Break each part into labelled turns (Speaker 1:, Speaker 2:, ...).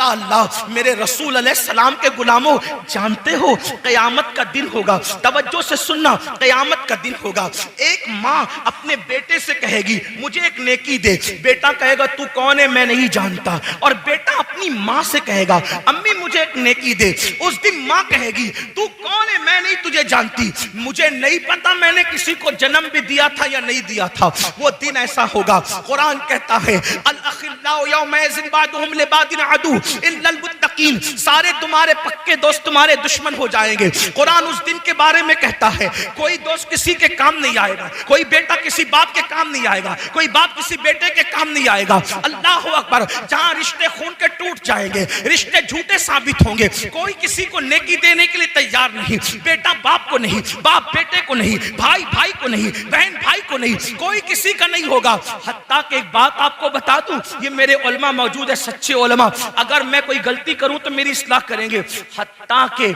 Speaker 1: अल्लाह अल्लाह मेरे रसूल अलैहिस्सलाम के गुलामों, जानते हो क़यामत का दिन होगा, तवज्जो से सुनना, क़यामत का दिन होगा। एक माँ अपने बेटे से कहेगी मुझे एक नेकी दे, बेटा कहेगा तू कौन है मैं नहीं जानता, और बेटा अपनी माँ से कहेगा अम्मी मुझे एक नेकी दे। उस दिन माँ कहेगी तू कौन है मैं नहीं तुझे जानती, मुझे नहीं पता मैंने किसी को जन्म भी दिया था या नहीं दिया था। वो दिन ऐसा होगा, कुरान कहता है अल अखिल्लाउ यौमइज़िन बादुहुम लिबादिन अदू इल्लल मुत्तकीन, सारे तुम्हारे पक्के दोस्त तुम्हारे दुश्मन हो जाएंगे। कुरान उस दिन के बारे में कहता है कोई दोस्त किसी के काम नहीं आएगा, कोई बेटा किसी बाप के काम नहीं आएगा, कोई बाप किसी बेटे के काम नहीं आएगा। अल्लाह अकबर, जहां रिश्ते खून के टूट जाएंगे, रिश्ते झूठे साबित होंगे, कोई किसी को नेकी देने के लिए तैयार नहीं, बेटा बाप को नहीं, बाप बेटे को नहीं, भाई भाई को नहीं, बहन भाई को नहीं, कोई किसी का नहीं होगा। हत्ता कि एक बात आपको बता दूं, ये मेरे उलमा मौजूद है, सच्चे उलमा, अगर मैं कोई गलती करूं तो मेरी इस्लाह करेंगे। हत्ता के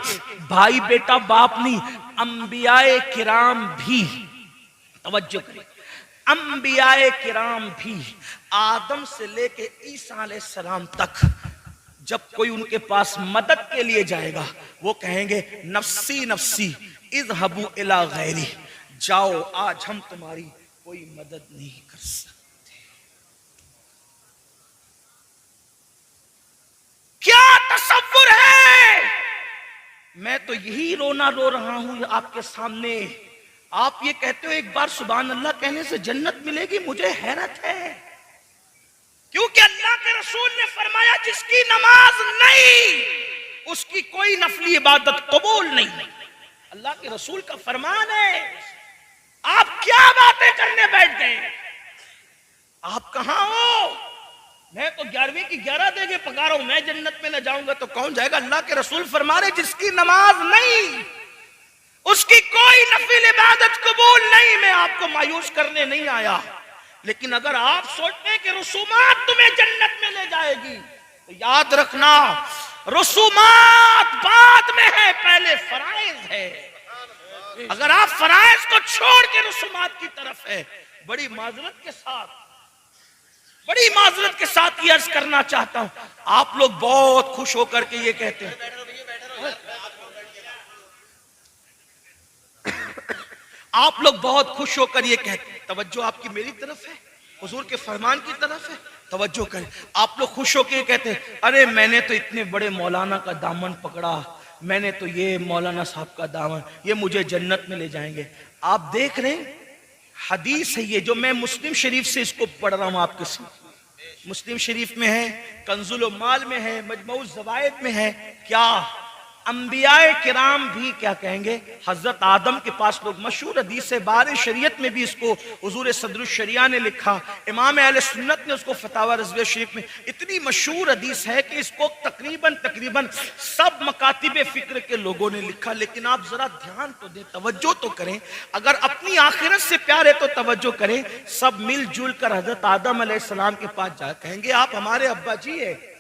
Speaker 1: भाई बेटा बाप नहीं, अंबियाए किराम भी, तवज्जो करें, अंबियाए किराम भी आदम से लेके ईसा अलैहिस्सलाम तक जब कोई उनके पास मदद के लिए जाएगा वो कहेंगे नफ्सी नफ्सी इज़हबू इला गैरी, जाओ आज हम तुम्हारी कोई मदद नहीं कर सकते। क्या तसव्वुर है, मैं तो यही रोना रो रहा हूं आपके सामने। आप ये कहते हो एक बार सुभान अल्लाह कहने से जन्नत मिलेगी, मुझे हैरत है, क्योंकि अल्लाह के रसूल ने फरमाया जिसकी नमाज नहीं उसकी कोई नफली इबादत कबूल नहीं। अल्लाह के रसूल का फरमान है। आप क्या बातें करने बैठ गए, आप कहां हो? मैं तो 11वीं की 11 देके पका रहा हूं, मैं जन्नत में न जाऊंगा तो कौन जाएगा? अल्लाह के रसूल फरमा रहे जिसकी नमाज नहीं उसकी कोई नफिल इबादत कबूल नहीं। मैं आपको मायूस करने नहीं आया, लेकिन अगर आप सोचते हैं कि रसूमात तुम्हें जन्नत में ले जाएगी तो याद रखना रसूमात बाद में है, पहले फराइज है। अगर आप फराइज को छोड़ के रसूमात की तरफ है, बड़ी माजरत के साथ ये अर्ज करना चाहता हूं, आप लोग बहुत खुश होकर के ये कहते हैं, आप लोग बहुत खुश होकर ये कहते हैं, तवज्जो आपकी मेरी तरफ है, हुजूर के फरमान की तरफ है, तवज्जो करें। आप लोग खुश होकर ये कहते हैं अरे मैंने तो इतने बड़े मौलाना का दामन पकड़ा, मैंने तो ये मौलाना साहब का दामन, ये मुझे जन्नत में ले जाएंगे। आप देख रहे हैं हदीस है ये, जो मैं मुस्लिम शरीफ से इसको पढ़ रहा हूं आपके साथ, मुस्लिम शरीफ में है, कंजुल माल में है, मजमऊ ज़वाइद में है। क्या अंबियाए किराम भी क्या कहेंगे, हजरत आदम के पास लोग, मशहूर हदीस है, बारे शरीयत में भी इसको हुजूर सदरुश शरिया ने लिखा, इमाम अहले सुन्नत ने उसको फतावा रज़विया शरीफ में, इतनी मशहूर हदीस है कि इसको तकरीबन सब मकातिब फिक्र के लोगों ने लिखा। लेकिन आप जरा ध्यान तो दें, तवज्जो तो करें, अगर अपनी आखिरत से प्यार है तो तवज्जो करें। सब मिलजुल कर हजरत आदम अलैहिस्सलाम के पास जा कहेंगे आप हमारे अब्बा जी है,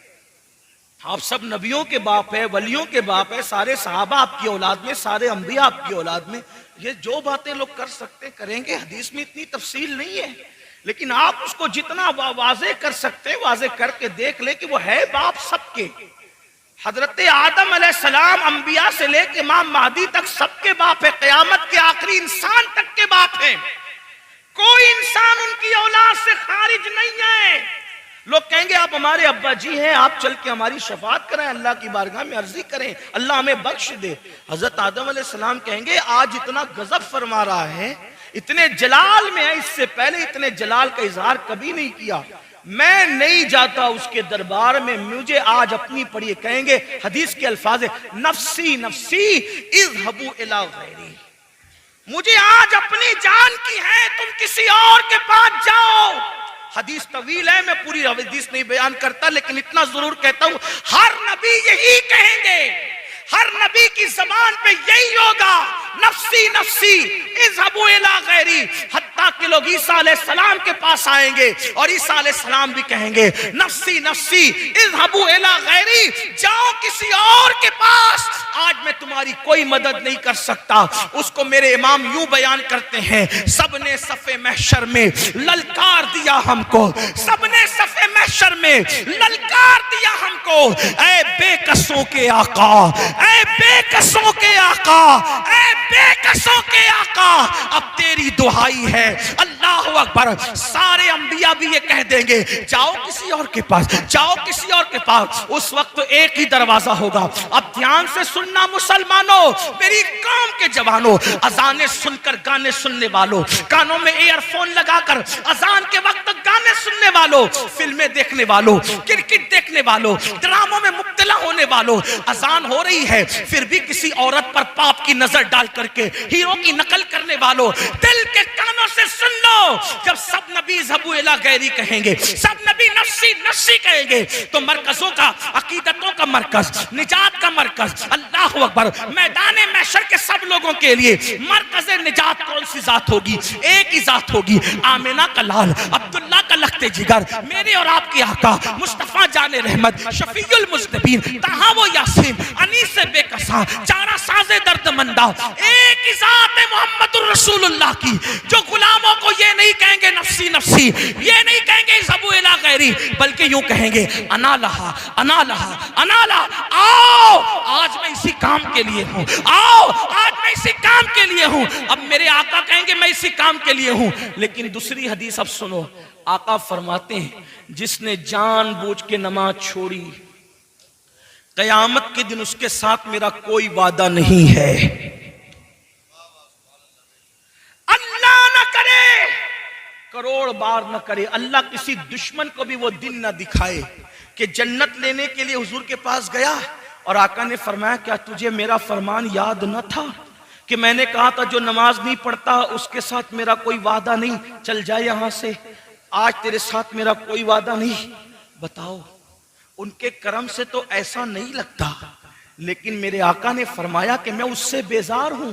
Speaker 1: आप सब नबियों के बाप है, वलियों के बाप है, सारे सहाबा आपकी औलाद में, सारे अंबिया आपकी औलाद में, ये जो बातें लोग कर सकते करेंगे। हदीस में इतनी तफसील नहीं है, लेकिन आप उसको जितना वाज़े कर सकते हैं वाज़े करके देख ले कि वो है बाप सबके। हजरत आदम अलैहिस्सलाम अंबिया से लेके इमाम महदी तक सबके बाप है, क़यामत के आखिरी इंसान तक के बाप है, कोई इंसान उनकी औलाद से खारिज नहीं है। लोग कहेंगे आप हमारे अब्बा जी हैं, आप चल के हमारी शफात करें, अल्लाह की बारगाह में अर्जी करें, अल्लाह हमें बख्श दे। हजरत आदम अलैहिस्सलाम कहेंगे आज इतना गजब फरमा रहा है, इतने जलाल में है, इससे पहले इतने जलाल का इजहार कभी नहीं किया, मैं नहीं जाता उसके दरबार में, मुझे आज अपनी पढ़िए। कहेंगे हदीस के अल्फाज है नफ्सी नफ्सी इज़हबू इला गैरी, मुझे आज अपनी जान की है, तुम किसी और के पास जाओ। हदीस तवील है, मैं पूरी हदीस नहीं बयान करता, लेकिन इतना जरूर कहता हूं हर नबी यही कहेंगे, हर नबी की जबान पे यही होगा नफ्सी नफ्सी इज़हबू इला गैरी। हत्ता कि लोग ईसा अलैहिस्सलाम के पास आएंगे और ईसा अलैहिस्सलाम भी कहेंगे नफ्सी नफ्सी इज़हबू इला गैरी, जाओ किसी और के पास। आज मैं तुम्हारी कोई मदद नहीं कर सकता। उसको मेरे इमाम यूं बयान करते हैं, सबने सफे महशर में ललकार दिया हमको, सबने सफे महशर में ललकार दिया हमको, ऐ बेकसों के आका, ऐ बेकसों के आका, ऐ बेकसों के आका, अब तेरी दुहाई है। अल्लाह अकबर। सारे अंबिया भी ये कह देंगे, जाओ किसी और के पास, जाओ किसी और के पास। उस वक्त तो एक ही दरवाजा होगा। अब ध्यान से सुनना मुसलमानों, मेरी कौम के जवानों, अजाने सुनकर गाने सुनने वालों, कानों में ईयरफोन लगाकर अजान के वक्त गाने सुनने वालों, फिल्में देखने वालों, क्रिकेट देखने वालों, ड्रामों में मुब्तला होने वालों, अजान हो रही है फिर भी किसी औरत पर पाप की नजर डाल करके हीरो की नकल करने वालों, दिल के कानों से सुन लो, जब सब नबी ज़बू इला गैरी कहेंगे, सब नबी नफ्सी नफ्सी कहेंगे, तो मरकजों का, अकीदतों का मरकज, निजात का मरकज, अल्लाह अकबर, मैदान महशर के सब लोगों के लिए मरकज निजात कौन सी जात होगी? एक ही जात होगी, आमिना का लाल, अब्दुल्ला का लखते जिगर, मेरे और आपके आका मुस्तफा जाने रहमत, शफीउल मुज़निबीन, तहा वो यासीन, अनीस बेकसा, चारा साजे दर्दमंदा, एक ही जात है मोहम्मदुर रसूलुल्लाह की, जो गुलामों को ये नहीं कहेंगे नफ्सी नफ्सी, ये नहीं कहेंगे ज़बू इला गैरी, बल्कि यूं कहेंगे अना लहा, अना लहा, अना लहा। आओ आज मैं इसी काम के लिए हूं, आओ आज मैं इसी काम के लिए हूं। अब मेरे आका कहेंगे मैं इसी काम के लिए हूं। लेकिन दूसरी हदीस अब सुनो, आका फरमाते हैं, जिसने जानबूझ के नमाज छोड़ी, कयामत के दिन उसके साथ मेरा कोई वादा नहीं है। अल्लाह न करे, करोड़ बार न करे, अल्लाह किसी दुश्मन को भी वो दिन न दिखाए कि जन्नत लेने के लिए हुजूर के पास गया और आका ने फरमाया, क्या तुझे मेरा फरमान याद न था कि मैंने कहा था जो नमाज नहीं पढ़ता उसके साथ मेरा कोई वादा नहीं, चल जाए यहां से, आज तेरे साथ मेरा कोई वादा नहीं। बताओ, उनके करम से तो ऐसा नहीं लगता, लेकिन मेरे आका ने फरमाया कि मैं उससे बेजार हूं,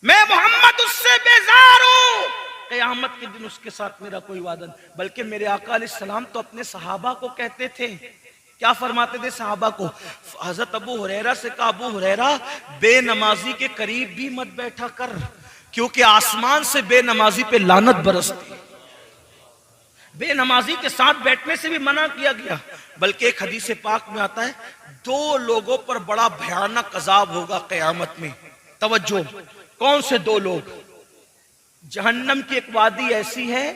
Speaker 1: मैं मोहम्मद उससे बेजार हूं, क़यामत के दिन उसके साथ मेरा कोई वादा नहीं। बल्कि मेरे आका अलैहिस्सलाम तो अपने सहाबा को कहते थे, क्या फरमाते थे सहाबा को? हजरत अबू हुरैरा से कहा, अबू हुरैरा बेनमाजी के करीब भी मत बैठा कर, क्योंकि आसमान से बेनमाजी पे लानत बरसती। बेनमाजी के साथ बैठने से भी मना किया गया। बल्कि एक हदीस पाक में आता है, दो लोगों पर बड़ा भयानक अजाब होगा क़यामत में। तवज्जो, कौन से दो लोग? जहन्नम की एक वादी ऐसी है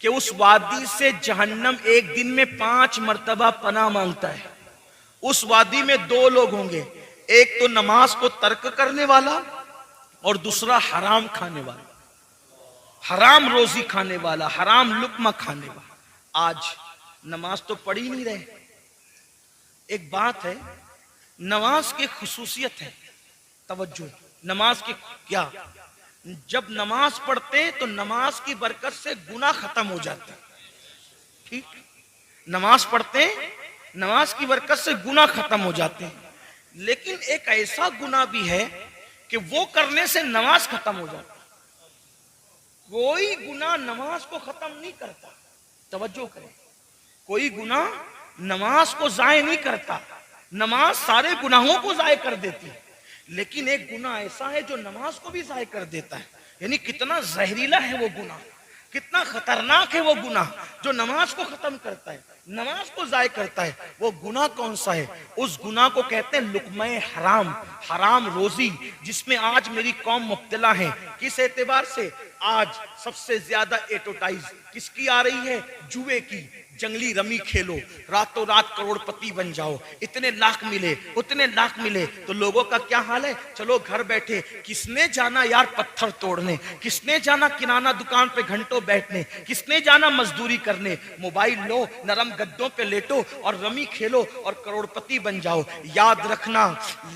Speaker 1: कि उस वादी से जहन्नम एक दिन में 5 मर्तबा पनाह मांगता है। उस वादी में दो लोग होंगे, एक तो नमाज को तर्क करने वाला और दूसरा हराम खाने वाला, हराम रोजी खाने वाला, हराम लुक्मा खाने वाला। आज नमाज तो पढ़ ही नहीं रहे। एक बात है, नमाज की खुसूसियत है, तवज्जो, नमाज की क्या, जब नमाज पढ़ते तो नमाज की बरकत से गुनाह खत्म हो जाते। ठीक, नमाज पढ़ते नमाज की बरकत से गुनाह खत्म हो जाते हैं, लेकिन एक ऐसा गुनाह भी है कि वो करने से नमाज खत्म हो जाती। कोई गुनाह नमाज को खत्म नहीं करता, तवज्जो करें, कोई गुनाह नमाज को जाये नहीं करता, नमाज सारे गुनाहों को जाये कर देती है। लेकिन एक गुनाह ऐसा है जो नमाज को भी जाये कर देता है। यानी कितना जहरीला है वो गुनाह, कितना खतरनाक है वो गुनाह जो नमाज को खत्म करता है, नमाज को जाये करता है। वो गुनाह कौन सा है? उस गुनाह को कहते हैं लुक्मा हराम, हराम रोजी, जिसमें आज मेरी कौम मुब्तला है। किस एतबार से? आज सबसे ज्यादा एडवर्टाइज किसकी आ रही है? जुए की। जंगली रमी खेलो, रातों रात करोड़पति बन जाओ, इतने लाख मिले, उतने लाख मिले। तो लोगों का क्या हाल है? चलो घर बैठे, किसने जाना यार पत्थर तोड़ने, किसने जाना किराना दुकान पे घंटों बैठने, किसने जाना मजदूरी करने। मोबाइल लो, नरम गद्दों पे लेटो और रमी खेलो और करोड़पति बन जाओ। याद रखना,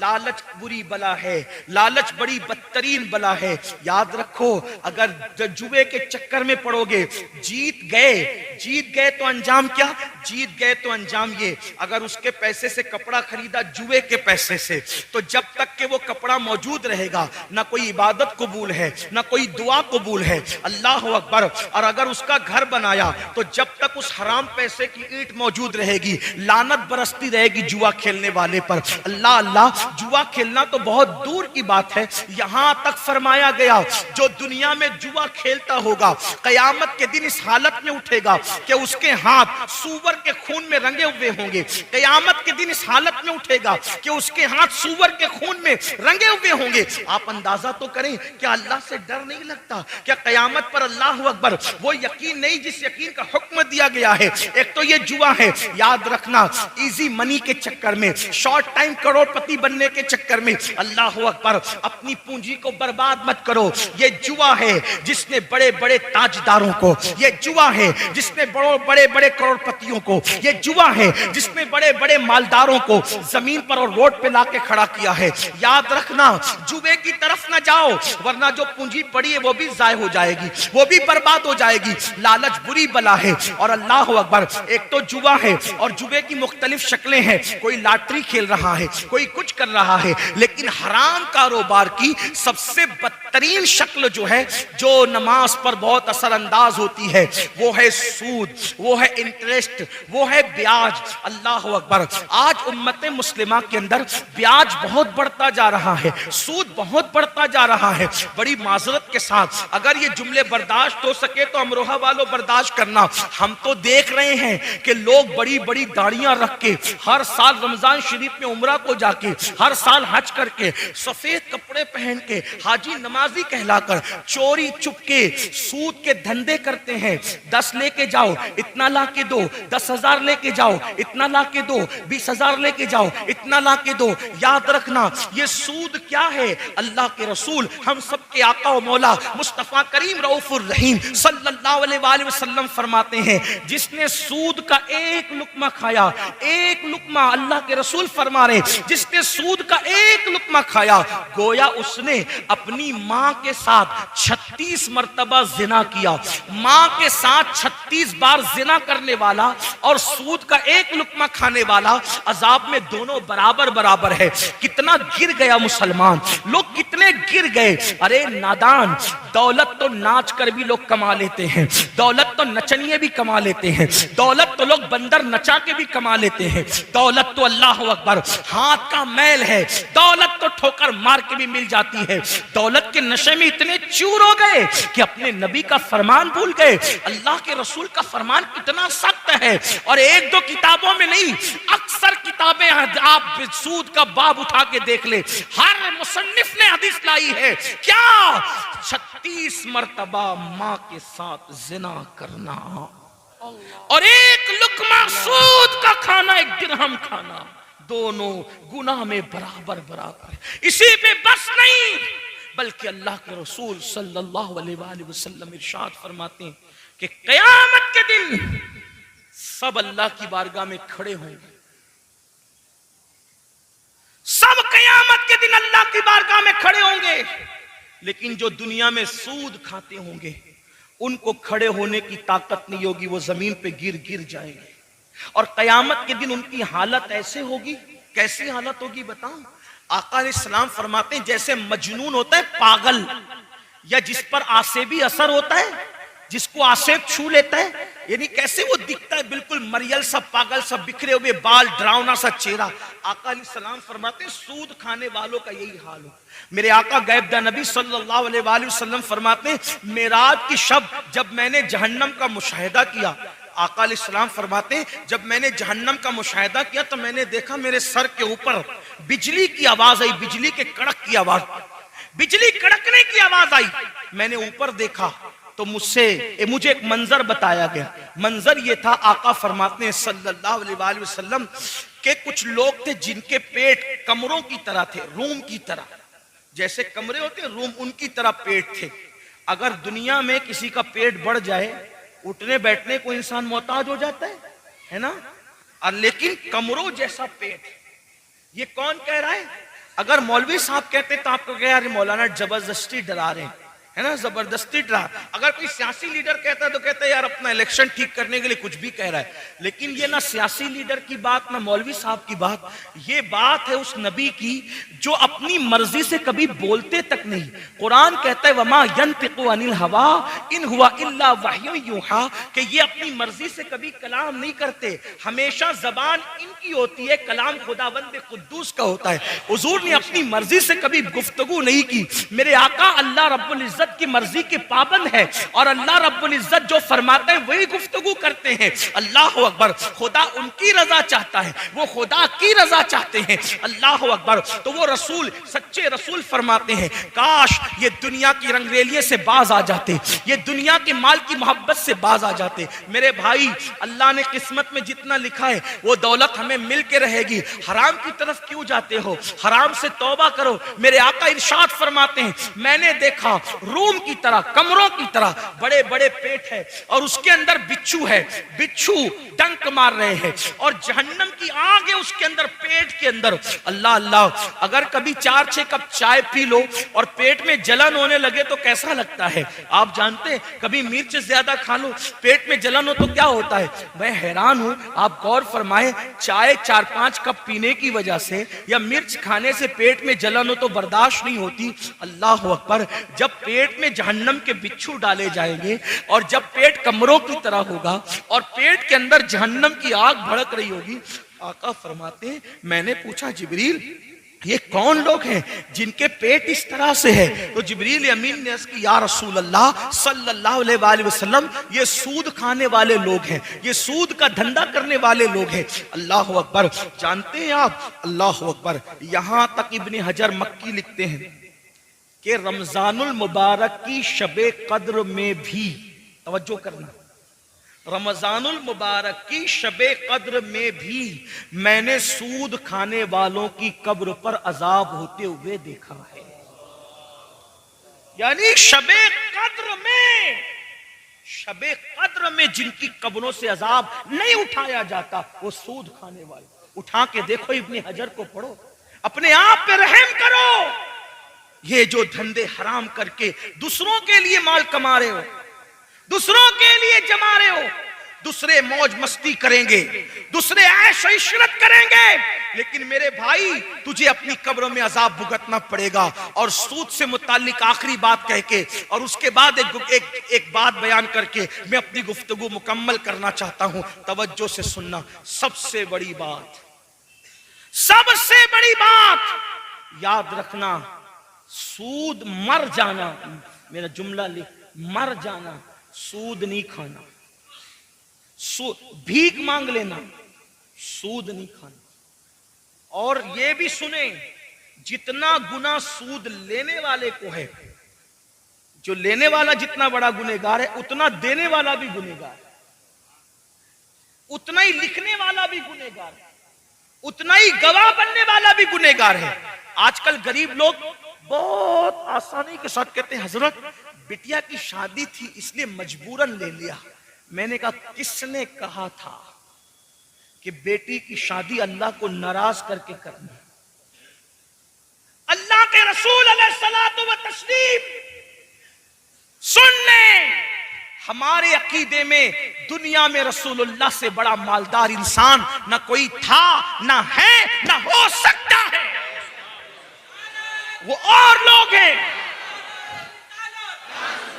Speaker 1: लालच बुरी बला है, लालच बड़ी बदतरीन बला है। याद रखो, अगर जुए के चक्कर में पड़ोगे, जीत गए तो अंजाम अंजाम क्या? जीत गए तो अंजाम ये, अगर उसके पैसे से कपड़ा खरीदा जुए के पैसे से, तो जब तक के वो कपड़ा मौजूद रहेगा ना कोई इबादत कबूल है ना कोई दुआ कबूल है। अल्लाह अकबर। और अगर उसका घर बनाया तो जब तक उस हराम पैसे की ईंट मौजूद रहेगी लानत बरसती रहेगी जुआ खेलने वाले पर। अल्लाह अल्लाह, जुआ खेलना तो बहुत दूर की बात है, यहां तक फरमाया गया जो दुनिया में जुआ खेलता होगा कयामत के दिन इस हालत में उठेगा कि उसके हाथ सूअर के खून में रंगे हुए होंगे। कयामत के दिन इस हालत में उठेगा कि उसके हाथ सूअर के खून में रंगे हुए होंगे। आप अंदाजा तो करें, क्या अल्लाह से डर नहीं लगता? क्या कयामत पर अल्लाह अकबर वो यकीन नहीं जिस यकीन का हुक्म दिया गया है? एक तो ये जुआ है, याद रखना, इजी मनी के चक्कर में, शॉर्ट टाइम करोड़पति बनने के चक्कर में अल्लाह अकबर अपनी पूंजी को बर्बाद मत करो। ये जुआ है जिसने बड़े बड़े ताजदारों को, ये जुआ है जिसने बड़े बड़े करोड़पतियों को, ये जुआ है जिसने बड़े बड़े मालदारों को जमीन पर और रोड पे लाके खड़ा किया है। याद रखना, जुए की तरफ ना जाओ, वरना जो पूंजी पड़ी है वो भी जाय हो जाएगी, वो भी बर्बाद हो जाएगी। लालच बुरी बला है। और अल्लाह अकबर, एक तो जुआ है और जुए की मुख्तलिफ शक्लें हैं, कोई लॉटरी खेल रहा है, कोई कुछ कर रहा है, लेकिन हराम कारोबार की सबसे बदतरीन शक्ल जो है, जो नमाज पर बहुत असरअंदाज होती है, वो है सूद, वो है इंटरेस्ट, वो है ब्याज। अल्लाह अकबर, आज उम्मत मुस्लिमा के अंदर ब्याज बहुत बढ़ता जा रहा है, सूद बहुत बढ़ता जा रहा है। बड़ी माजरत के साथ अगर ये जुमले बर्दाश्त हो सके तो अमरोहा वालों बर्दाश्त करना। हम तो देख रहे हैं कि लोग बड़ी बड़ी दाढ़ियां रख के हर साल रमजान शरीफ में उम्रा को जाके, हर साल हज करके, सफेद कपड़े पहन के हाजी नमाजी कहलाकर चोरी चुपके सूद के धंधे करते हैं। 10 लेके जाओ इतना ला के दो, 10,000 लेके जाओ इतना ला के दो, 20,000 लेके जाओ इतना ला के दो। याद रखना, ये सूद क्या है? अल्लाह के रसूल हम सब के आका और मौला मुस्तफा करीम रऊफुर रहीम सल्लल्लाहु अलैहि वसल्लम फरमाते हैं, जिसने सूद का एक लुकमा खाया, एक लुकमा, अल्लाह के रसूल फरमा रहे, जिसने सूद का एक लुकमा खाया गोया उसने अपनी मां के साथ 36 मर्तबा जिना किया। मां के साथ 36 बार जिना करने वाला और सूद का एक लुकमा खाने वाला अजाब में दोनों बराबर बराबर है। कितना गिर गया मुसलमान, लोग कितने गिर गए। अरे नादान, दौलत तो नाच कर भी लोग कमा लेते हैं, दौलत तो नचनिए भी कमा लेते हैं, दौलत तो लोग बंदर नचा के भी कमा लेते हैं, दौलत तो अल्लाह अकबर हाथ का मैल है, दौलत तो ठोकर मार के भी मिल जाती है। दौलत के नशे में इतने चूर हो गए कि अपने नबी का फरमान भूल गए। अल्लाह के रसूल का फरमान कितना सख्त है, और एक दो किताबों में नहीं, अक्सर किताबें आप सूद का बाब उठा के देख ले, हर मुसन्निफ ने हदीस लाई है। क्या? 36 मर्तबा मां के साथ जिना करना और एक लुकमा सूद का खाना, एक दिरहम खाना, दोनों गुनाह में बराबर बराबर है। इसी पे बस नहीं, बल्कि अल्लाह के रसूल सल्लल्लाहु अलैहि वसल्लम इरशाद फरमाते हैं कि क़यामत के दिन सब अल्लाह की बारगाह में खड़े होंगे, सब क़यामत के दिन अल्लाह की बारगाह में खड़े होंगे, लेकिन जो दुनिया में सूद खाते होंगे उनको खड़े होने की ताकत नहीं होगी, वो जमीन पे गिर गिर जाएंगे। और कयामत के दिन उनकी हालत ऐसे होगी, कैसी हालत होगी बताऊं? आका अलैहिस्सलाम फरमाते हैं, जैसे मजनून होता है पागल, या जिस पर आसेबी असर होता है, जिसको आसेब छू लेता है, यानी कैसे वो दिखता है, बिल्कुल मरियल सा, पागल सा, बिखरे हुए बाल, डरावना सा चेहरा। आका अलैहिस्सलाम फरमाते हैं सूद खाने वालों का यही हाल हो। मेरे आका गैबदा नबी सल्लल्लाहु अलैहि वसल्लम फरमाते हैं, मेराज की शब जब मैंने जहन्नम का मुशाहिदा किया, आका अलैहिस्सलाम फरमाते हैं जब मैंने जहन्नम का मुशाहिदा किया तो मैंने देखा मेरे सर के ऊपर बिजली की आवाज आई, बिजली के कड़क की आवाज, बिजली कड़कने की आवाज आई। मैंने ऊपर देखा तो मुझे एक मंजर बताया गया। मंजर ये था, आका फरमाते हैं सल्लल्लाहु अलैहि वसल्लम के कुछ लोग थे जिनके पेट कमरों की तरह थे, रूम की तरह, जैसे कमरे होते हैं रूम, उनकी तरह पेट थे। अगर दुनिया में किसी का पेट बढ़ जाए, उठने बैठने को इंसान मोहताज हो जाता है ना, और लेकिन कमरों जैसा पेट, ये कौन कह रहा है? अगर मौलवी साहब कहते तो आपको कह यार मौलाना जबरदस्ती डरा रहे हैं, है ना, जबरदस्ती डरा। अगर कोई सियासी लीडर कहता है तो कहता है यार अपना इलेक्शन ठीक करने के लिए कुछ भी कह रहा है, लेकिन ये ना सियासी लीडर की बात ना मौलवी साहब की बात, ये बात है उस नबी की जो अपनी मर्जी से कभी बोलते तक नहीं। कुरान कहता है वमा यंतिकु अनिल हवा इन हुआ इल्ला वह्यु यूहा, कि ये अपनी मर्जी से कभी कलाम नहीं करते, हमेशा जबान इनकी होती है, कलाम खुदावंद कुद्दूस का होता है। हुजूर ने अपनी मर्जी से कभी गुफ्तगू नहीं की। मेरे आका अल्लाह रब्बुल इज्जत की मर्जी के पाबंद है और अल्लाह रब्बुल इज्जत जो फरमाते हैं वही गुफ्तगू करते हैं। अल्लाह अकबर। खुदा उनकी रजा चाहता है, वो खुदा की रजा चाहते हैं। अल्लाह अकबर। तो वो रसूल, सच्चे रसूल फरमाते हैं काश ये दुनिया की रंगरेलिये से बाज आ जाते, ये दुनिया के माल की मोहब्बत से बाज आ जाते। मेरे भाई, अल्लाह ने किस्मत में जितना लिखा है वो दौलत हमें मिल के रहेगी। हराम की तरफ क्यों जाते हो? हराम से तौबा करो। मेरे आका इरशाद फरमाते हैं मैंने देखा रूम की तरह, कमरों की तरह बड़े बड़े पेट है और उसके अंदर बिच्छू है, बिच्छू डंक मार रहे हैं और जहन्नम की आग है उसके अंदर, पेट के अंदर। अल्लाह अल्लाह। अगर कभी 4-6 कप चाय पी लो और पेट में जलन होने लगे तो कैसा लगता है आप जानते हैं? कभी मिर्च ज्यादा खा लो, पेट में जलन हो तो क्या होता है? मैं हैरान हूं, आप गौर फरमाएं, चाय 4-5 कप पीने की वजह से या मिर्च खाने से पेट में जलन हो तो बर्दाश्त नहीं होती। अल्लाह अकबर। जब पेट में जहन्नम के बिच्छू डाले जाएंगे और जब पेट कमरों की तरह होगा और पेट के अंदर जहन्नम की आग भड़क रही होगी, आका फरमाते हैं मैंने पूछा जिब्रील ये कौन लोग हैं जिनके पेट इस तरह से है? तो जिब्रील अमीन ने अर्ज़ की या रसूल अल्लाह सल्लल्लाहु अलैहि वसल्लम, ये सूद खाने वाले लोग हैं, ये सूद का धंधा करने वाले लोग हैं। अल्लाह अकबर। जानते हैं आप, अल्लाह अकबर, यहां तक इब्ने हजर मक्की लिखते हैं कि रमजानुल मुबारक की शबे कद्र में भी, तवज्जो करना, रमजानुल मुबारक की शबे कद्र में भी मैंने सूद खाने वालों की कब्र पर अजाब होते हुए देखा है। यानी शबे कद्र में, शबे कद्र में जिनकी कब्रों से अजाब नहीं उठाया जाता वो सूद खाने वाले। उठा के देखो इब्ने हजर को पढ़ो, अपने आप पे रहम करो। ये जो धंधे हराम करके दूसरों के लिए माल कमा रहे हो, दूसरों के लिए जमा रहे हो, दूसरे मौज मस्ती करेंगे, दूसरे ऐश इशरत करेंगे, लेकिन मेरे भाई तुझे अपनी कब्र में अजाब भुगतना पड़ेगा। और सूद से मुताल्लिक आखिरी बात कह के और उसके बाद एक बात बयान करके मैं अपनी गुफ्तगू मुकम्मल करना चाहता हूं, तवज्जो से सुनना। सबसे बड़ी बात, सबसे बड़ी बात याद रखना, सूद मर जाना, मेरा जुमला लिख, मर जाना, सूद नहीं खाना। भीख मांग लेना, सूद नहीं खाना। और ये भी सुने, जितना गुना सूद लेने वाले को है, जो लेने वाला जितना बड़ा गुनहगार है उतना देने वाला भी गुनहगार है, उतना ही लिखने वाला भी गुनहगार है, उतना ही गवाह बनने वाला भी गुनहगार है। आजकल गरीब लोग बहुत आसानी के साथ कहते हैं हजरत बिटिया की शादी थी इसलिए मजबूरन ले लिया। मैंने कहा किसने कहा था कि बेटी की शादी अल्लाह को नाराज करके करनी? अल्लाह के रसूल अलैहिस्सलातु व तस्लीम सुन ले, हमारे अकीदे में दुनिया में रसूलुल्लाह से बड़ा मालदार इंसान ना कोई था, ना है, ना हो सकता है। वो और लोग हैं,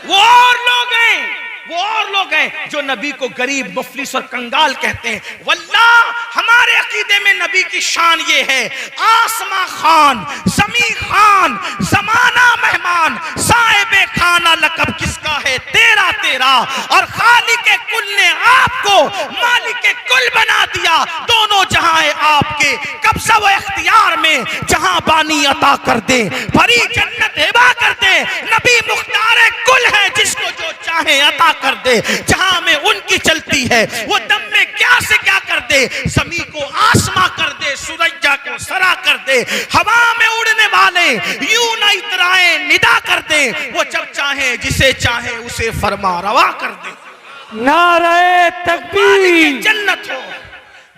Speaker 1: वो और लोग हैं, वो और लोग हैं जो नबी को गरीब, मुफलिस और कंगाल कहते हैं। वल्लाह हमारे अकीदे में नबी की शान ये है, आसमा खान, जमी खान, जमाना मेहमान, साहिबे खाना लकब किसका है? तेरा तेरा। और खालिक कुल ने आपको मालिक कुल बना दिया, दोनों जहां है आपके, कब्जा व इख्तियार में जहां बानी अता कर दे, भरी जन्नत हिबा कर दे। नबी मुख्तार कुल है, जिसको जो चाहे अता कर दे, जहां में उनकी चलती है वो दम में क्या से क्या कर दे, जमी को आसमां कर दे, सूरजा को सरा कर दे, हवा में उड़ने वाले यूं न इतराए निदा कर दे, वो जब चाहे जिसे चाहे उसे फरमा रवा कर दे।
Speaker 2: नारे तकबीर।
Speaker 1: जन्नत हो,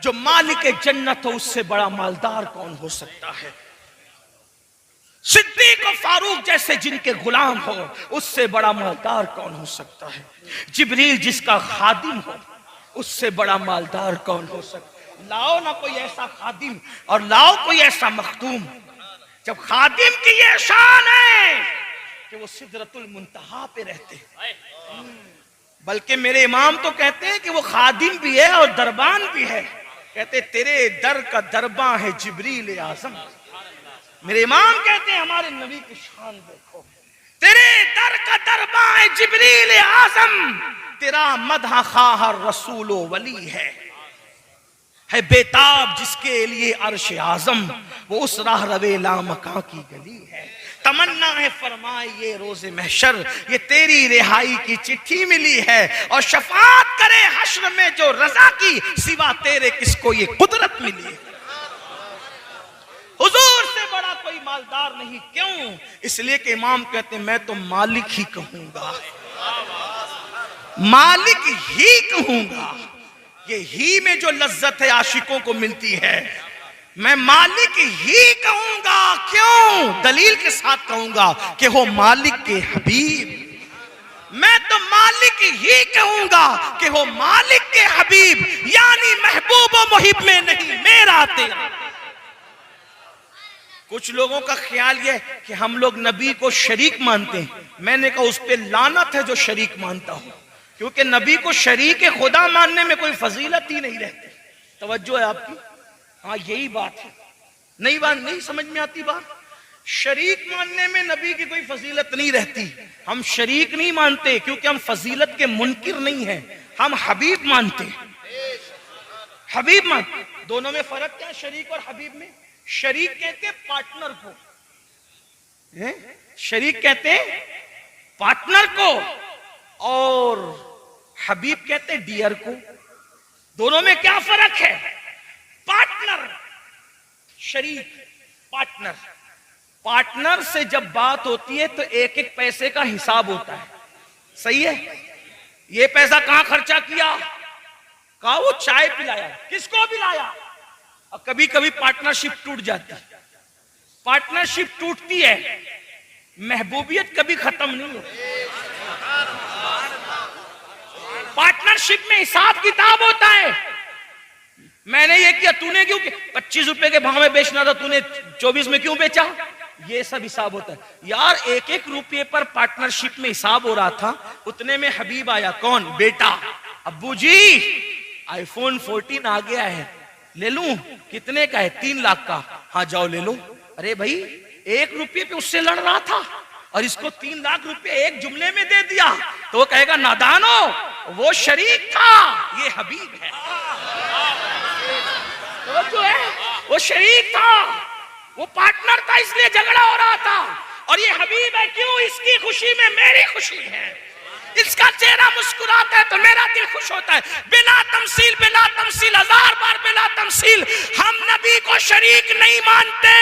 Speaker 1: जो मालिक जन्नत हो, उससे बड़ा मालदार कौन हो सकता है? सिद्दीक और फारूक जैसे जिनके गुलाम हो, उससे बड़ा मालदार कौन हो सकता है? जिब्रील जिसका खादिम हो, उससे बड़ा मालदार कौन हो सकता है? लाओ ना कोई ऐसा खादिम और लाओ कोई ऐसा मखदूम। जब खादिम की ये शान है कि वो सिदरतुल मुंतहा पे रहते हैं, बल्कि मेरे इमाम तो कहते हैं कि वो खादिम भी है और दरबान भी है। कहते तेरे दर का दरबान है जिब्रील आजम। मेरे इमाम कहते हैं हमारे नबी की शान देखो, तेरे दर का दरबान है जिब्रील आजम, तेरा मदह खाह रसूलो वली है बेताब जिसके लिए अर्श आजम, वो उस राह रवे लामका की गली है। तमन्ना है फरमाए ये रोजे महशर, ये तेरी रिहाई की चिट्ठी मिली है, और शफात करे हश्र में जो रजा की, सिवा तेरे किसको ये कुदरत मिली है। हुजूर से बड़ा कोई मालदार नहीं। क्यों? इसलिए कि इमाम कहते हैं मैं तो मालिक ही कहूंगा, मालिक ही कहूंगा। ये ही में जो लज्जत है आशिकों को मिलती है, मैं मालिक ही कहूंगा। क्यों? दलील के साथ कहूंगा कि हो मालिक के हबीब। मैं तो मालिक ही कहूंगा कि हो मालिक के हबीब, यानी महबूब व मुहिब में नहीं मेरा तेरा। कुछ लोगों का ख्याल यह कि हम लोग नबी को शरीक मानते हैं। मैंने कहा उस पर लानत है जो शरीक मानता हो, क्योंकि नबी को शरीक खुदा मानने में कोई फजीलत ही नहीं रहती। तवज्जो है आपकी? हाँ यही बात है। नहीं समझ में आती बात? शरीक मानने में नबी की कोई फजीलत नहीं रहती। हम शरीक नहीं मानते क्योंकि हम फजीलत के मुनकिर नहीं हैं, हम हबीब मानते हैं। हबीब मानते। दोनों में फर्क क्या है शरीक और हबीब में? शरीक कहते हैं पार्टनर को, शरीक कहते हैं पार्टनर को, और हबीब कहते हैं डियर को। दोनों में क्या फर्क है? पार्टनर, शरीक, पार्टनर। पार्टनर से जब बात होती है तो एक एक पैसे का हिसाब होता है। सही है? ये पैसा कहां खर्चा किया? कहा वो चाय पिलाया, किसको पिलाया? और कभी कभी पार्टनरशिप टूट जाती है। पार्टनरशिप टूटती है, महबूबियत कभी खत्म नहीं होती। पार्टनरशिप में हिसाब किताब होता है। मैंने ये किया, तूने क्यों किया? 25 रुपए के भाव में बेचना था, तूने 24 में क्यों बेचा? ये सब हिसाब होता है यार। एक एक रुपये पर पार्टनरशिप में हिसाब हो रहा था। उतने में हबीब आया। कौन? बेटा। अब्बू जी आईफोन 14 आ गया है, ले लूं? कितने का है? 3 लाख का। हाँ जाओ ले लो। अरे भाई 1 रुपये पे उससे लड़ रहा था और इसको 3 लाख रुपए एक जुमले में दे दिया, तो वो कहेगा नादानो, वो शरीक था, ये हबीब है। तो जो है वो शरीक था, वो पार्टनर था, इसलिए झगड़ा हो रहा था। और ये हबीब है। क्यों? इसकी खुशी में मेरी खुशी है। इसका चेहरा मुस्कुराता है तो मेरा दिल खुश होता है। बिला तमसील, बिला तमसील, 1000 बार बिला तमसील, हम नबी को शरीक नहीं मानते,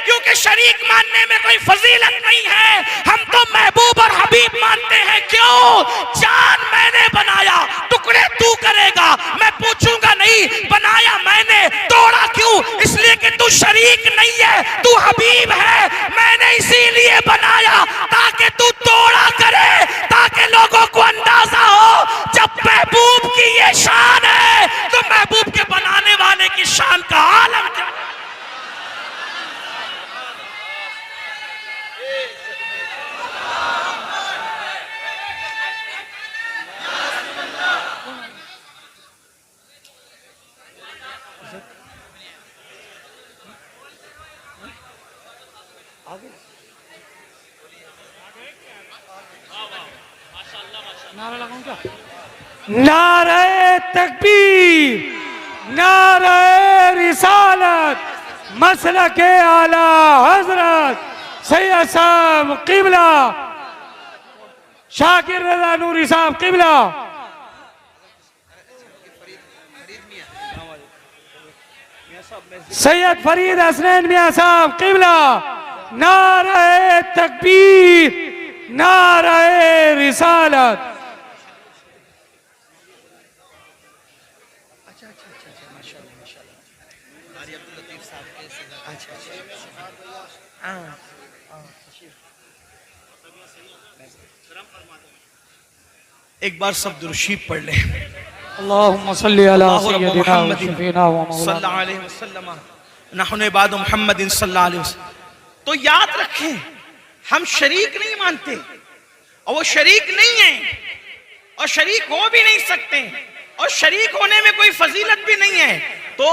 Speaker 1: क्योंकि शरीक मानने में कोई फजीलत नहीं है। हम तो महबूब और हबीब मानते हैं। क्यों? जान मैंने बनाया, टुकड़े तू करेगा। मैं पूछूंगा नहीं बनाया मैंने, तोड़ा क्यों? इसलिए कि तू शरीक नहीं है, तू हबीब है। मैंने इसीलिए बनाया ताकि तू तोड़ा करे, ताकि लोगों को अंदाजा हो जब महबूब की ये शान है तो महबूब के बनाने वाले की शान का आलम क्या।
Speaker 2: नारा लगाऊं क्या? नारे तकबीर, नारे रिसालत, मसलके आला हजरत सैयद साहब किबला, शाकिर रजा नूरी साहब किबला। सैयद फरीद हसनैन मियां साहब किबला। नारे तकबीर, नारे रिसालत।
Speaker 1: अच्छा हाँ एक बार सब दुरूद पढ़ ले।
Speaker 2: अल्लाहुम्मा सल्ली अला
Speaker 1: अल्लाहु रब्ब
Speaker 2: सय्यदिना व
Speaker 1: मुहम्मदिन
Speaker 2: शफीना व मौलाना
Speaker 1: सल्लल्लाहु अलैहि वसल्लम नहनु इबाद मुहम्मदिन सल्लल्लाहु अलैहि वसल्लम। तो याद रखें, हम शरीक नहीं मानते और वो शरीक नहीं है और शरीक हो भी नहीं सकते और शरीक होने में कोई फजीलत भी नहीं है। तो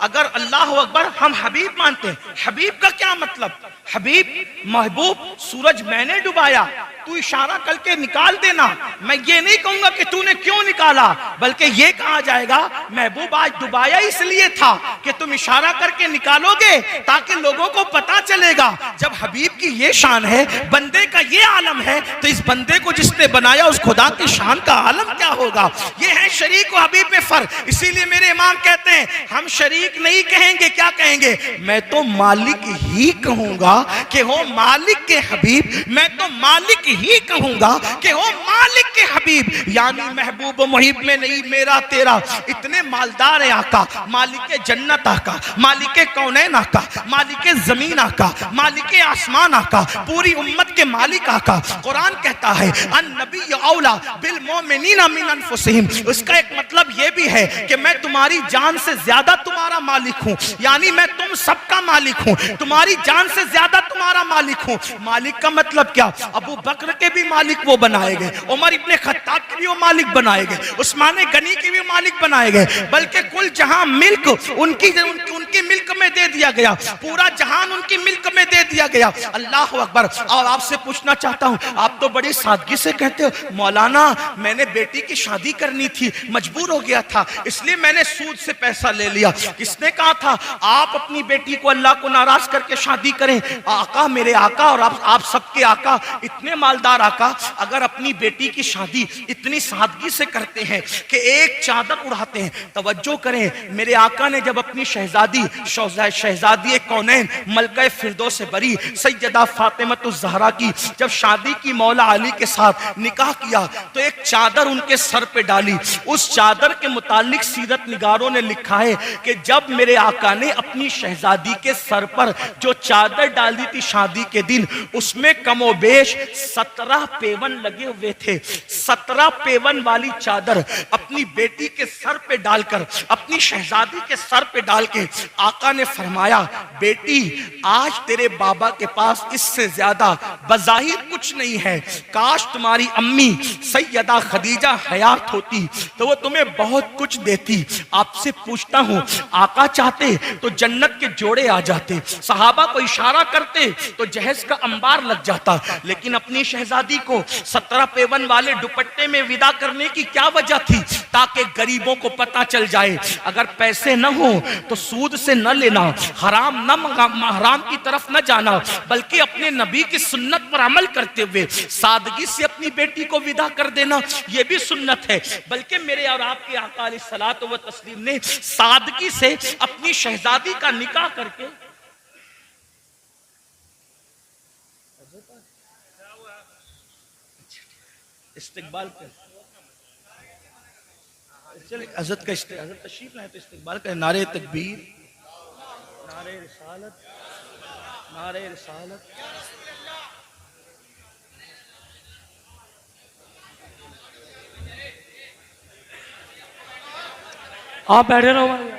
Speaker 1: अगर अल्लाह अकबर हम हबीब मानते हैं, हबीब का क्या मतलब? हबीब महबूब, सूरज मैंने डुबाया, तू इशारा करके निकाल देना। मैं ये नहीं कहूंगा कि तूने क्यों निकाला, बल्कि ये कहा जाएगा महबूब आज डुबाया इसलिए था कि तुम इशारा करके निकालोगे ताकि लोगों को पता चलेगा। जब हबीब की ये शान है, बंदे का ये आलम है, तो इस बंदे को जिसने बनाया उस खुदा की शान का आलम क्या होगा? ये है शरीक और हबीब में फर्क। इसीलिए मेरे इमाम कहते हैं हम शरीक नहीं कहेंगे, क्या कहेंगे? मैं तो मालिक ही कहूंगा कि हो मालिक के हबीब, मैं तो मालिक ही कहूंगा कि हो मालिक के हबीब। यानी महबूब मुहिब में नहीं मेरा तेरा, इतने मालदार है आका, मालिक जन्नत आका, मालिक कौनैन आका, मालिक जमीन आका, मालिक आसमान आका, पूरी उम्मत के मालिक आका। कुरान कहता है अन नबी औला बिल मोमिनीना मिन अनफुसिहिम। उसका एक मतलब यह भी है कि मैं तुम्हारी जान से ज्यादा तुम्हारा मालिक हूं, यानी मैं तुम सबका मालिक हूं, तुम्हारी जान से ज्यादा तुम्हारा मालिक हूं। मालिक का मतलब क्या? अबू बकर के भी मालिक वो बनाए गए, उमर इब्ने खत्ताब के भी वो मालिक बनाए गए, उस्मान गनी के भी मालिक बनाए गए, बल्कि कुल जहां मिल्क उनकी मिल्क में दे दिया गया, पूरा जहान उनकी मिल्क में दे दिया गया। अल्लाह अकबर। और आपसे पूछना चाहता हूं, आप तो बड़ी सादगी से कहते हो मौलाना मैंने बेटी की शादी करनी थी, मजबूर हो गया था, इसलिए मैंने सूद से पैसा ले लिया। किसने कहा था आप अपनी बेटी को अल्लाह को नाराज करके शादी करें? आका, मेरे आका और आप सबके आका, इतने मालदार आका अगर अपनी बेटी की शादी इतनी सादगी से करते हैं कि एक चादर उड़ाते हैं। तवज्जो करें, मेरे आका ने जब अपनी शहजादी कौनैन मलका फिरदौस बरी सैयदा फातिमतुज़ ज़हरा की जब शादी की मौला अली के साथ निकाह किया तो एक चादर उनके सर पे डाली। उस चादर के मुतालिक सीरत निगारों ने लिखा है कि जब मेरे आका ने अपनी शहजादी के सर पर जो चादर डाली थी शादी के दिन, उसमें कमोबेश 17 पेवन लगे हुए थे। 17 पेवन वाली चादर अपनी बेटी के सर पे डालकर, अपनी शहजादी के सर पे डाल के आका ने फरमाया, बेटी आज तेरे बाबा के पास इससे ज्यादा बज़ाहिर कुछ नहीं है, काश तुम्हारी अम्मी सैयदा खदीजा हयात होती तो वो तुम्हें बहुत कुछ देती। आपसे पूछता हूं, आका चाहते तो जन्नत के जोड़े आ जाते, सहाबा को इशारा करते तो जहेज का अंबार लग जाता, लेकिन अपनी शहजादी को 17 पेवन वाले दुपट्टे में विदा करने की क्या वजह थी? ताकि गरीबों को पता चल जाए अगर पैसे न हो तो सूद से न लेना, हराम की तरफ न जाना, बल्कि अपने नबी की सुन्नत पर अमल करते हुए सादगी से अपनी बेटी को विदा कर देना, यह भी सुन्नत है। बल्कि मेरे और आपके आका अलैहिस्सलातु व तस्लीम ने सादगी से अपनी शहजादी का निकाह करके इस्तिकबाल कर, हज़रत का हज़रत तशरीफ लाए तो इस्तिकबाल कर। नारे तकबीर, नारे रिसालत, नारे रिसालत।
Speaker 2: आप बैठे रहो भाई।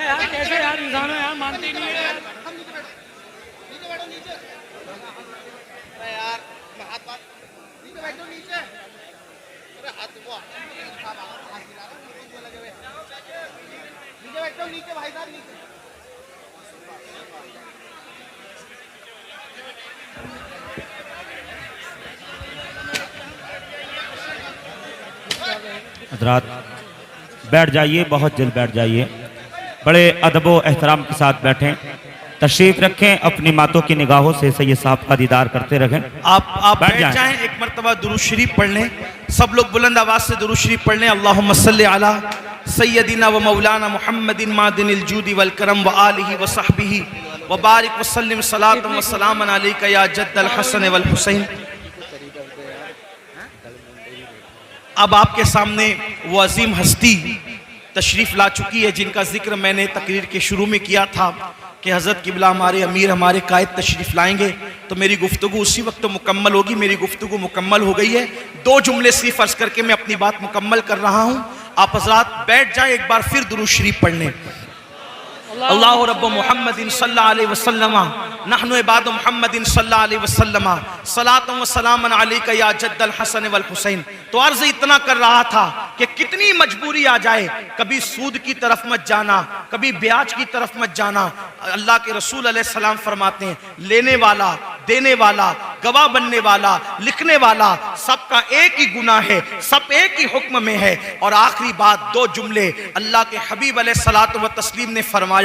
Speaker 2: यार कैसे यार इंसान है यार, मानते ही नहीं है यार।
Speaker 3: यार हाथ बात नीचे बैठो, नीचे अरे हाथ वो हाथ गिरा लगे हुए, नीचे बैठो, नीचे भाई साहब नीचे।
Speaker 4: हज़रात बैठ जाइए, बहुत जल्द बैठ जाइए। बड़े अदब व एहतराम के साथ बैठें, तशरीफ रखें, अपनी मातों की निगाहों से सैयद साहब का दीदार करते रहें।
Speaker 1: आप बैठ जाएं, एक मरतबा दुरूद शरीफ पढ़ लें। सब लोग बुलंद आवाज से दुरूद शरीफ पढ़ लें। अल्लाहुम्मा सल्ली अला सय्यदिना व मौलाना मुहम्मदिन मादिनिल जूदी वल करम व आलिहि व सहबिही व बारिक व सल्लिम सलातम व सलामन अलैका या जद्दल हसन वल हुसैन। अब आपके सामने वो अजीम हस्ती तशरीफ ला चुकी है जिनका जिक्र मैंने तकरीर के शुरू में किया था कि हज़रत किबला हमारे अमीर हमारे कायद तशरीफ़ लाएंगे तो मेरी गुफ्तगू उसी वक्त मुकम्मल होगी। मेरी गुफ्तगू मुकम्मल हो गई है। 2 जुमले सिर्फ अर्ज करके मैं अपनी बात मुकम्मल कर रहा हूँ। आप हज़रात बैठ जाएं, एक बार फिर दुरूद शरीफ पढ़ लें। अल्लाह रब्ब मुहम्मदिन सल्लल्लाहु अलैहि वसल्लम नहनु इबाद मुहम्मदिन सल्लल्लाहु अलैहि वसल्लम सलातम व सलामन अलैका या जद्दल हसन वल हुसैन। तो अर्ज इतना कर रहा था कि कितनी मजबूरी आ जाए, कभी सूद की तरफ मत जाना, कभी ब्याज की तरफ मत जाना। अल्लाह के रसूल अलैहि सलाम फरमाते हैं, लेने वाला, देने वाला, गवाह बनने वाला, लिखने वाला, सबका एक ही गुनाह है, सब एक ही हुक्म में है। और आखिरी बात, 2 जुमले अल्लाह के हबीब अलैहिस्सलातु व तस्लीम ने फरमाया,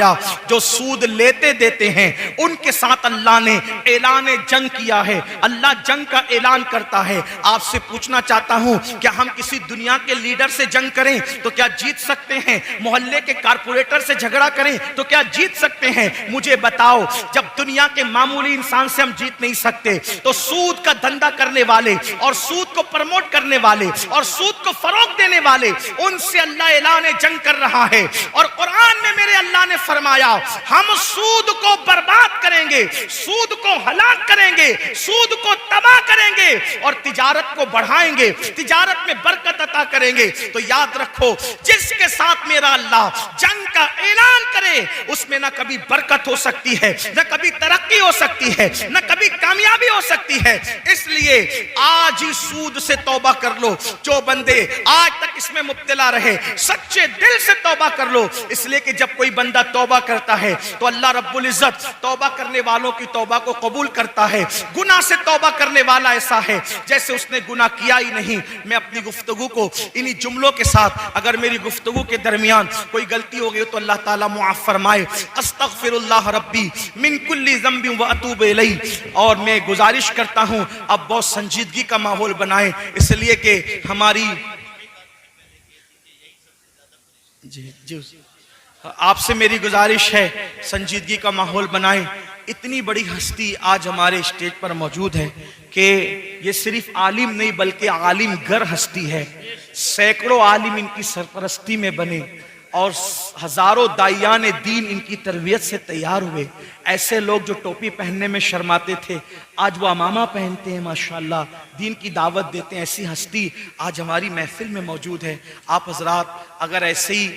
Speaker 1: जो सूद लेते देते हैं उनके साथ अल्लाह ने ऐलान जंग किया है। अल्लाह जंग का ऐलान करता है। आपसे पूछना चाहता हूं, क्या हम किसी दुनिया के लीडर से जंग करें तो क्या जीत सकते हैं? मोहल्ले के कारपोरेटर से झगड़ा करें तो क्या जीत सकते हैं? मुझे बताओ, जब दुनिया के मामूली इंसान से हम जीत नहीं सकते तो सूद का धंधा करने वाले और सूद को प्रमोट करने वाले और सूद को फरोग देने वाले, उनसे अल्लाह ऐलान जंग कर रहा है। और कुरान में मेरे अल्लाह ने फरमाया, हम सूद को बर्बाद करेंगे, सूद को हलाक करेंगे, सूद को तबाह करेंगे और तिजारत को बढ़ाएंगे, तिजारत में बरकत अता करेंगे। तो याद रखो, जिसके साथ मेरा अल्लाह जंग का ऐलान करे उसमें ना कभी बरकत हो सकती है, ना कभी तरक्की हो सकती है, ना कभी कामयाबी हो सकती है। इसलिए आज ही सूद से तौबा कर लो। जो बंदे आज तक इसमें मुब्तला रहे, सच्चे दिल से तौबा कर लो। इसलिए कि जब कोई बंदा तौबा करता है तो अल्लाह रब्बुल इज्जत तौबा करने वालों की तौबा को कबूल करता है। गुनाह से तौबा करने वाला ऐसा है जैसे उसने गुनाह किया ही नहीं। मैं अपनी गुफ्तगू को इन्हीं जुमलों के साथ, अगर मेरी गुफ्तगू के दरमियान कोई गलती हो गई तो अल्लाह ताला मुआफ फरमाए। अस्तगफिरुल्लाह रब्बी मिन कुल्ली ज़ंबि व अतूबु इलैहि। और मैं गुजारिश करता हूं, अब बहुत संजीदगी का माहौल बनाएं, इसलिए कि हमारी जी आपसे मेरी गुजारिश है, संजीदगी का माहौल बनाएं। इतनी बड़ी हस्ती आज हमारे स्टेज पर मौजूद है कि ये सिर्फ आलिम नहीं बल्कि आलिम गर हस्ती है। सैकड़ों आलिम इनकी सरपरस्ती में बने और हजारों दाइयान दीन इनकी तरबियत से तैयार हुए। ऐसे लोग जो टोपी पहनने में शर्माते थे, आज वो अमामा पहनते हैं, माशाल्लाह दीन की दावत देते हैं। ऐसी हस्ती आज हमारी महफिल में मौजूद है। आप हजरात अगर ऐसे ही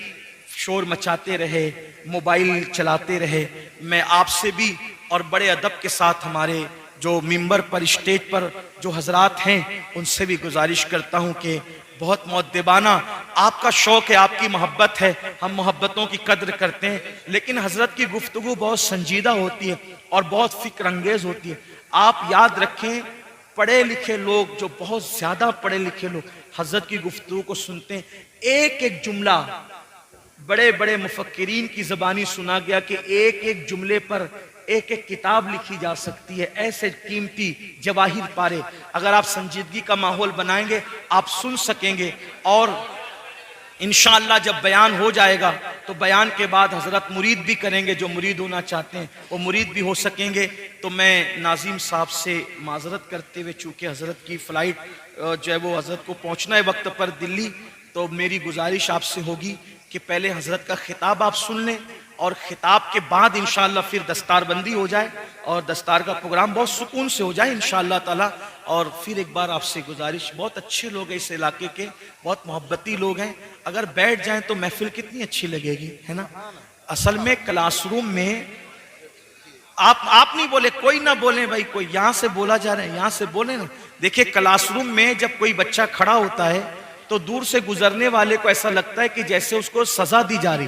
Speaker 1: शोर मचाते रहे, मोबाइल चलाते रहे, मैं आपसे भी और बड़े अदब के साथ हमारे जो मिंबर पर स्टेज पर जो हजरात हैं उनसे भी गुजारिश करता हूं कि बहुत मुअद्दिबाना आपका शौक है, आपकी मोहब्बत है, हम मोहब्बतों की कद्र करते हैं, लेकिन हजरत की गुफ्तगू बहुत संजीदा होती है और बहुत फिक्र अंगेज होती है। आप याद रखें, पढ़े लिखे लोग, जो बहुत ज्यादा पढ़े लिखे लोग हजरत की गुफ्तगू को सुनते हैं, एक एक जुमला बड़े बड़े मुफक्किरीन की ज़बानी सुना गया कि एक एक जुमले पर एक एक किताब लिखी जा सकती है। ऐसे कीमती जवाहिर पारे अगर आप संजीदगी का माहौल बनाएंगे आप सुन सकेंगे। और इंशाअल्लाह जब बयान हो जाएगा तो बयान के बाद हजरत मुरीद भी करेंगे, जो मुरीद होना चाहते हैं वो मुरीद भी हो सकेंगे। तो मैं नाज़िम साहब से माजरत करते हुए, चूँकि हजरत की फ़्लाइट जो है वो हजरत को पहुँचना है वक्त पर दिल्ली, तो मेरी गुजारिश आपसे होगी कि पहले हजरत का खिताब आप सुन लें और खिताब के बाद इंशाअल्लाह फिर दस्तारबंदी हो जाए और दस्तार का प्रोग्राम बहुत सुकून से हो जाए इंशाअल्लाह ताला। और फिर एक बार आपसे गुजारिश, बहुत अच्छे लोग हैं इस इलाके के, बहुत मोहब्बती लोग हैं, अगर बैठ जाएं तो महफिल कितनी अच्छी लगेगी, है ना। असल में क्लासरूम में आप नहीं बोले, कोई ना बोले भाई, कोई यहाँ से बोला जा रहा है, यहाँ से बोले ना। देखिए क्लासरूम में जब कोई बच्चा खड़ा होता है तो दूर से गुजरने वाले को ऐसा लगता है कि जैसे उसको सजा दी जा रही।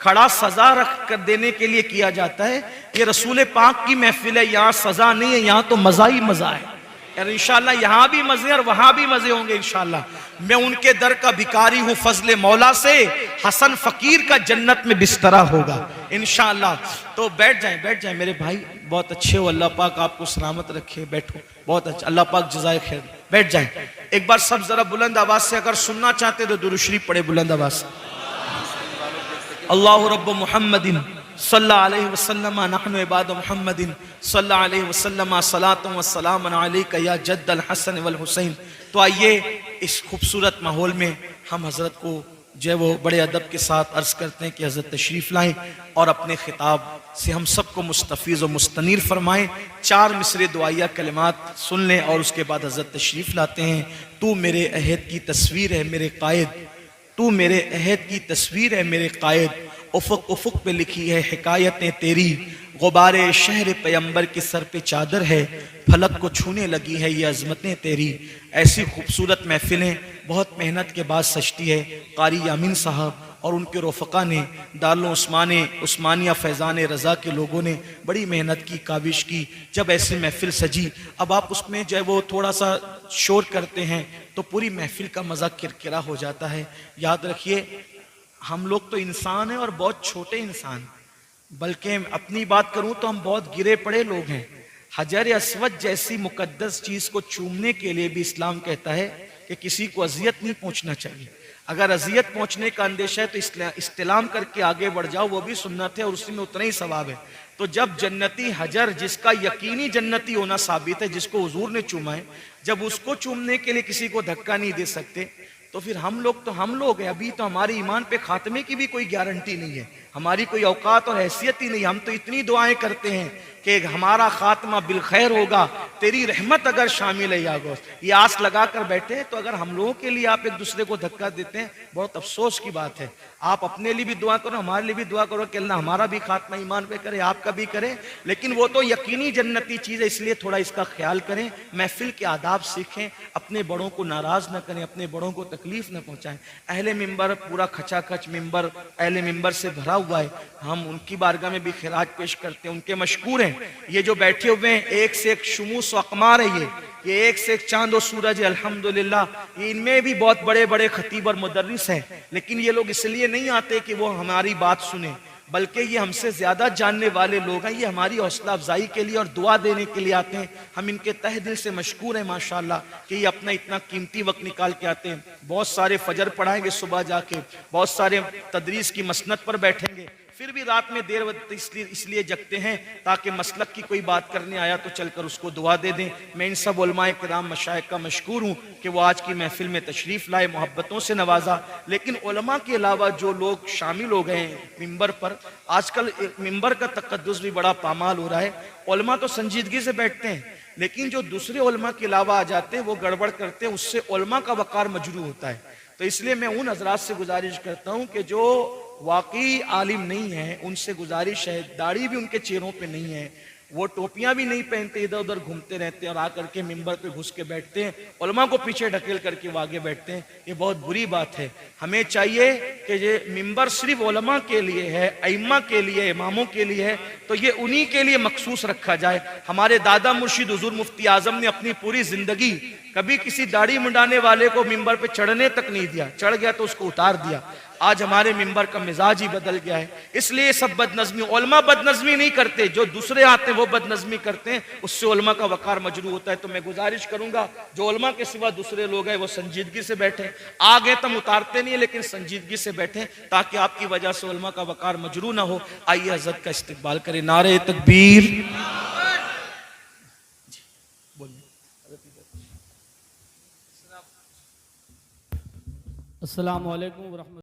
Speaker 1: खड़ा सजा रख कर देने के लिए किया जाता है। ये रसूल पाक की महफिल है, यहाँ सजा नहीं है, यहाँ तो मजा ही मजा है। और इंशाल्लाह यहाँ भी मजे और वहां भी मजे होंगे इंशाल्लाह। मैं उनके दर का भिखारी हूँ, फजले मौला से हसन फकीर का जन्नत में बिस्तरा होगा इंशाल्लाह। तो बैठ जाएं मेरे भाई, बहुत अच्छे हो, अल्लाह पाक आपको सलामत रखे, बैठो, बहुत अच्छा, अल्लाह पाक जज़ाए खैर। बैठ जाएं। एक बार सब जरा बुलंद आवाज से अगर सुनना चाहते तो दुरूद शरीफ पढ़े बुलंद आवाज से। अल्लाहु रब्ब मुहम्मदिन सल्लल्लाहु अलैहि वसल्लम नहनु इबाद मुहम्मदिन सल्लल्लाहु अलैहि वसल्लम सलातु व सलाम अलैका या जद्दल हसन वल हुसैन। तो आइए इस खूबसूरत माहौल में हम हजरत को जो है वो बड़े अदब के साथ अर्ज करते हैं कि हजरत तशरीफ लाएं और अपने खिताब से हम सबको मुस्तफीज और मुस्तनीर फरमाएं। 4 मिसरे दुआया कलिमात सुन लें और उसके बाद हजरत तशरीफ लाते हैं। तू मेरे अहद की तस्वीर है मेरे कायद, तू मेरे अहद की तस्वीर है मेरे कायद, उफक उफक पे लिखी है हिकायतें तेरी, गुबारे शहर पैगंबर के सर पे चादर है, फलक को छूने लगी है ये अजमतें तेरी। ऐसी खूबसूरत महफिलें बहुत मेहनत के बाद सजती है। कारी यामीन साहब और उनके रफ़क़ा ने, दारुल उस्मानिया फैज़ान रज़ा के लोगों ने बड़ी मेहनत की, काविश की। जब ऐसी महफिल सजी, अब आप उसमें जो है वो थोड़ा सा शोर करते हैं तो पूरी महफिल का मज़ा किरकिरा हो जाता है। याद रखिए हम लोग तो इंसान हैं और बहुत छोटे इंसान, बल्कि अपनी बात करूं तो हम बहुत गिरे पड़े लोग हैं। हजर अस्वद जैसी मुकद्दस चीज को चूमने के लिए भी इस्लाम कहता है कि किसी को अजियत नहीं पहुंचना चाहिए। अगर अजियत पहुंचने का अंदेशा है तो इस्तिलाम करके आगे बढ़ जाओ, वो भी सुन्नत है और उसी में उतना ही सवाब है। तो जब जन्नती हजर, जिसका यकीनी जन्नती होना साबित है, जिसको हुजूर ने चूमा है, जब उसको चूमने के लिए किसी को धक्का नहीं दे सकते तो फिर हम लोग हैं। अभी तो हमारे ईमान पे खात्मे की भी कोई गारंटी नहीं है, हमारी कोई औकात और हैसियत ही नहीं। हम तो इतनी दुआएं करते हैं कि हमारा खात्मा बिल खैर होगा, तेरी रहमत अगर शामिल है या गोश्त, ये आस लगा कर बैठे। तो अगर हम लोगों के लिए आप एक दूसरे को धक्का देते हैं, बहुत अफसोस की बात है। आप अपने लिए भी दुआ करो, हमारे लिए भी दुआ करो कि अल्लाह हमारा भी खात्मा ईमान पे करे, आपका भी करे। लेकिन वो तो यकीनी जन्नती चीज़ है, इसलिए थोड़ा इसका ख्याल करें, महफिल के आदाब सीखें, अपने बड़ों को नाराज़ न करें, अपने बड़ों को तकलीफ न पहुँचाएं। अहले मिंबर पूरा खचाखच मिंबर अहले मिंबर से भरा हुआ है। हम उनकी बारगाह में भी खिराज पेश करते हैं, उनके मशकूर हैं। ये जो बैठे हुए हैं एक से एक शुमूस व अकमार है, ये एक से एक चांद और सूरज है अल्हम्दुलिल्लाह। ये इनमें भी बहुत बड़े बड़े खतीब और मुदर्रिस हैं, लेकिन ये लोग इसलिए नहीं आते कि वो हमारी बात सुने, बल्कि ये हमसे ज्यादा जानने वाले लोग हैं। ये हमारी हौसला अफजाई के लिए और दुआ देने के लिए आते हैं। हम इनके तहे दिल से मशकूर हैं माशाल्लाह कि ये अपना इतना कीमती वक्त निकाल के आते हैं। बहुत सारे फजर पढ़ाएंगे सुबह जाके, बहुत सारे तदरीस की मसनद पर बैठेंगे, फिर भी रात में देर वक्त इसलिए जगते हैं ताकि मसलक की कोई बात करने आया तो चलकर उसको दुआ दे दें। मैं इन सब उलमाए किराम मशाइख का मशकूर हूँ कि वो आज की महफिल में तशरीफ़ लाए, मोहब्बतों से नवाजा। लेकिन उलमा के अलावा जो लोग शामिल हो गए हैं मिंबर पर, आजकल मिंबर का तकद्दुस भी बड़ा पामाल हो रहा है। उलमा तो संजीदगी से बैठते हैं, लेकिन जो दूसरे उलमा के अलावा आ जाते हैं वो गड़बड़ करते हैं, उससे उलमा का वक़ार मजरू होता है। तो इसलिए मैं उन हजरात से गुजारिश करता हूँ कि जो वाकई आलिम नहीं है, उनसे गुजारिश है, दाढ़ी भी उनके चेहरों पे नहीं है, वो टोपियां भी नहीं पहनते, इधर उधर घूमते रहते हैं और आकर के मिंबर पे घुस के बैठते हैं, उलमा को पीछे ढकेल करके वो आगे बैठते हैं। ये बहुत बुरी बात है। हमें चाहिए कि ये मिंबर सिर्फ उलमा के लिए है, अइम्मा के लिए, इमामों के लिए है, तो ये उन्हीं के लिए मखसूस रखा जाए। हमारे दादा मुर्शिद हुजूर मुफ्ती आजम ने अपनी पूरी जिंदगी कभी किसी दाढ़ी मुंडाने वाले को मिंबर पे चढ़ने तक नहीं दिया, चढ़ गया तो उसको उतार दिया। आज हमारे मिंबर का मिजाज ही बदल गया है, इसलिए सब बदनजमी, उलमा बदनजमी नहीं करते, जो दूसरे आते हैं वो बदनजमी करते हैं, उससे उलमा का वकार मजरू होता है। तो मैं गुजारिश करूंगा जो उलमा के सिवा दूसरे लोग हैं वो संजीदगी से बैठे, आ गए तो हम उतारते नहीं, लेकिन संजीदगी से बैठे ताकि आपकी वजह से उलमा का वकार मजरू ना हो। आइए हज़रत का इस्तकबाल करें। नारे तकबीर।
Speaker 2: अस्सलामु अलैकुम व रहमतुल्लाह।